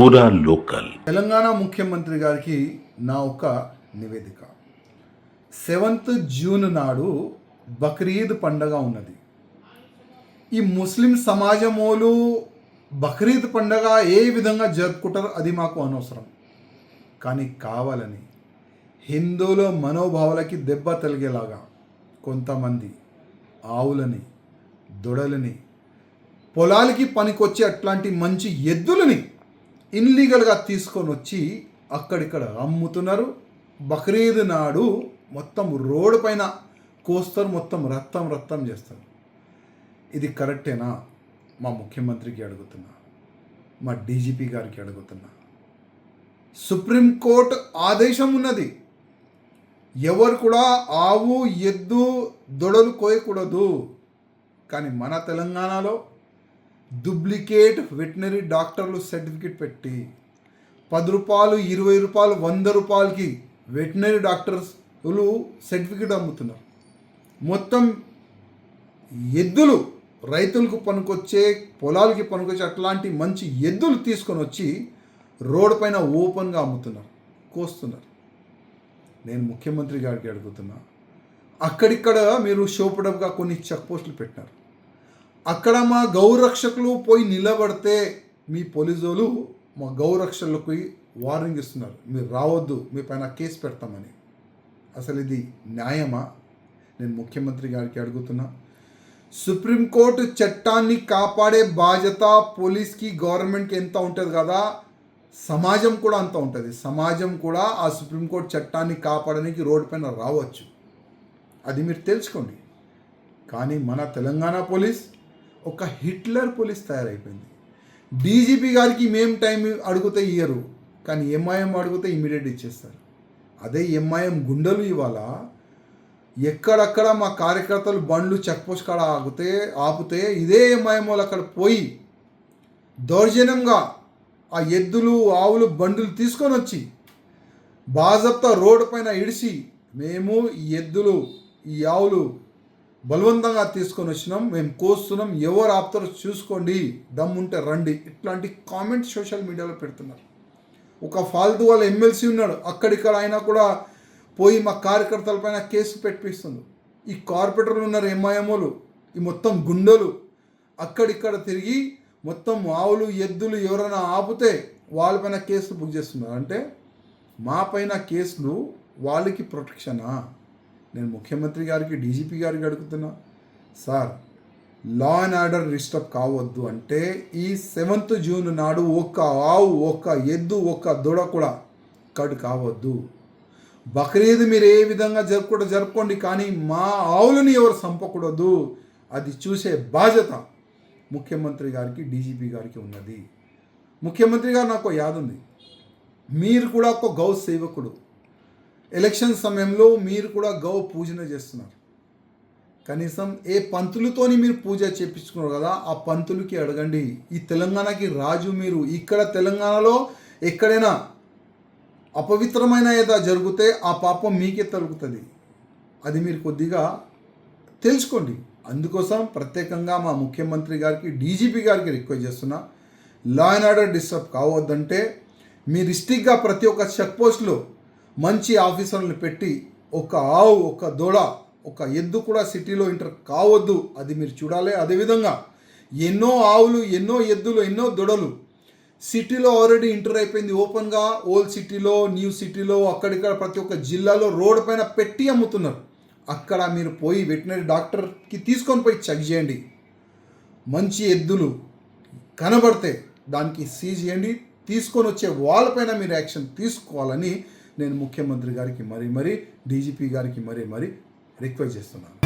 పూరా లోకల్. తెలంగాణ ముఖ్యమంత్రి గారికి నా ఒక నివేదిక. 7th జూన్ నాడు బక్రీద్ పండగ ఉన్నది. ఈ ముస్లిం సమాజమోలు బక్రీద్ పండగ ఏ విధంగా జరుపుకుంటారో అది మాకు అనవసరం. కానీ కావాలని హిందువుల మనోభావాలకి దెబ్బ తగిలేలాగా కొంతమంది ఆవులని, దొడలని, పొలాలకి పనికొచ్చే అట్లాంటి మంచి ఎద్దులని ఇన్లీగల్గా తీసుకొని వచ్చి అక్కడిక్కడ అమ్ముతున్నారు. బక్రీద్ నాడు మొత్తం రోడ్డు పైన కోస్తారు, మొత్తం రక్తం చేస్తారు. ఇది కరెక్టేనా? మా ముఖ్యమంత్రికి అడుగుతున్నా, మా డీజీపీ గారికి అడుగుతున్నా. సుప్రీంకోర్టు ఆదేశం ఉన్నది, ఎవరు కూడా ఆవు, ఎద్దు, దొడలు కోయకూడదు. కానీ మన తెలంగాణలో డూప్లికేట్ వెటనరీ డాక్టర్లు సర్టిఫికెట్ పెట్టి 10 రూపాయలు, 20 రూపాయలు, 100 రూపాయలకి వెటనరీ డాక్టర్స్లు సర్టిఫికెట్ అమ్ముతున్నారు. మొత్తం ఎద్దులు రైతులకు పనికొచ్చే, పొలాలకి పనికొచ్చే అట్లాంటి మంచి ఎద్దులు తీసుకొని వచ్చి రోడ్డు పైన ఓపెన్గా అమ్ముతున్నారు, కోస్తున్నారు. నేను ముఖ్యమంత్రి గారికి అడుగుతున్నా, అక్కడిక్కడ మీరు షోపడప్గా కొన్ని చెక్ పోస్టులు పెట్టినారు. అక్కడ మా గౌరక్షకులు పోయి నిలబడితే మీ పోలీసులు మా గౌరక్షకులకి వార్నింగ్ ఇస్తున్నారు, మీరు రావద్దు, మీ పైన కేసు పెడతామని. అసలు ఇది న్యాయమా? నేను ముఖ్యమంత్రి గారికి అడుగుతున్నా. సుప్రీంకోర్టు చట్టాన్ని కాపాడే బాధ్యత పోలీస్కి, గవర్నమెంట్కి ఎంత ఉంటుంది కదా, సమాజం కూడా అంత ఉంటుంది. సమాజం కూడా ఆ సుప్రీంకోర్టు చట్టాన్ని కాపాడడానికి రోడ్డు పైన రావచ్చు, అది మీరు తెలుసుకోండి. కానీ మన తెలంగాణ పోలీస్ ఒక హిట్లర్ పోలీస్ తయారైపోయింది. డీజీపీ గారికి మేము టైం అడిగితే ఇయ్యరు, కానీ ఎంఐఎం అడిగితే ఇమీడియట్ ఇచ్చేస్తారు. అదే ఎంఐఎం గుండెలు ఇవాళ ఎక్కడక్కడ మా కార్యకర్తలు బండ్లు చెక్ పోస్ట్ కాడ ఆపితే ఇదే ఎంఐఎం వాళ్ళు అక్కడ పోయి దౌర్జన్యంగా ఆ ఎద్దులు, ఆవులు, బండులు తీసుకొని వచ్చి బాజప్తా రోడ్డు పైన ఇడిసి, మేము ఈ ఎద్దులు, ఈ ఆవులు బలవంతంగా తీసుకొని వచ్చినాం, మేము కోస్తున్నాం, ఎవరు ఆపుతారో చూసుకోండి, దమ్ముంటే రండి, ఇట్లాంటి కామెంట్స్ సోషల్ మీడియాలో పెడుతున్నారు. ఒక ఫాల్తూ వాళ్ళ ఎమ్మెల్సీ ఉన్నాడు, అక్కడిక్కడ అయినా కూడా పోయి మా కార్యకర్తల పైన కేసు పెట్టిస్తుంది. ఈ కార్పొరేటర్లు ఉన్నారు ఎంఐఎంఓలు, ఈ మొత్తం గుండెలు అక్కడిక్కడ తిరిగి మొత్తం ఆవులు, ఎద్దులు ఎవరైనా ఆపితే వాళ్ళపైన కేసులు బుక్ చేస్తున్నారు. అంటే మా పైన కేసులు వాళ్ళకి ప్రొటెక్షనా? నేను ముఖ్యమంత్రి గారికి, డీజీపీ గారికి అడుగుతున్నా, sir law and order disturb కావద్దు అంటే ఈ 7th జూన్ నాడు ఒక్క ఆవు, ఒక్క ఎద్దు, ఒక్క దూడ కూడా కడు కావద్దు. బక్రీద్ మీరు ఏ విధంగా జరుపుకోండి, కానీ మా ఆవులని ఎవరు చంపకూడదు. అది చూసే బాధ్యత ముఖ్యమంత్రి గారికి, డీజీపీ గారికి ఉన్నది. ముఖ్యమంత్రి గారు నాకు యాద ఉంది, మీరు కూడా ఒక గౌ సేవకుడు. ఎలక్షన్ సమయంలో మీరు కూడా గౌ పూజన చేస్తున్నారు. కనీసం ఏ పంతులతోని మీరు పూజ చేయించుకున్నారు కదా, ఆ పంతులకి అడగండి. ఈ తెలంగాణకి రాజు మీరు. ఇక్కడ తెలంగాణలో ఎక్కడైనా అపవిత్రమైన ఏదో జరిగితే ఆ పాపం మీకే తగులుతుంది. అది మీరు కొద్దిగా తెలుసుకోండి. అందుకోసం ప్రత్యేకంగా మా ముఖ్యమంత్రి గారికి, డీజీపీ గారికి రిక్వెస్ట్ చేస్తున్నా, లా అండ్ ఆర్డర్ డిస్టర్బ్ కావద్దంటే మీ డిస్ట్రిక్ట్గా ప్రతి ఒక్క చెక్ పోస్ట్లో మంచి ఆఫీసర్లను పెట్టి ఒక ఆవు, ఒక దూడ, ఒక ఎద్దు కూడా సిటీలో ఎంటర్ కావద్దు, అది మీరు చూడాలి. అదేవిధంగా ఎన్నో ఆవులు, ఎన్నో ఎద్దులు, ఎన్నో దూడలు సిటీలో ఆల్రెడీ ఎంటర్ అయిపోయింది ఓపెన్గా. ఓల్డ్ సిటీలో, న్యూ సిటీలో, అక్కడిక్కడ ప్రతి ఒక్క జిల్లాలో రోడ్డు పైన పెట్టి అమ్ముతున్నారు. అక్కడ మీరు పోయి వెటనరీ డాక్టర్కి తీసుకొని పోయి చెక్ చేయండి. మంచి ఎద్దులు కనబడితే దానికి సీజ్ చేయండి, తీసుకొని వచ్చే వాళ్ళపైన మీరు యాక్షన్ తీసుకోవాలని నేను ముఖ్యమంత్రి గారికి మరీ డీజీపీ గారికి మరీ రిక్వెస్ట్ చేస్తున్నాను.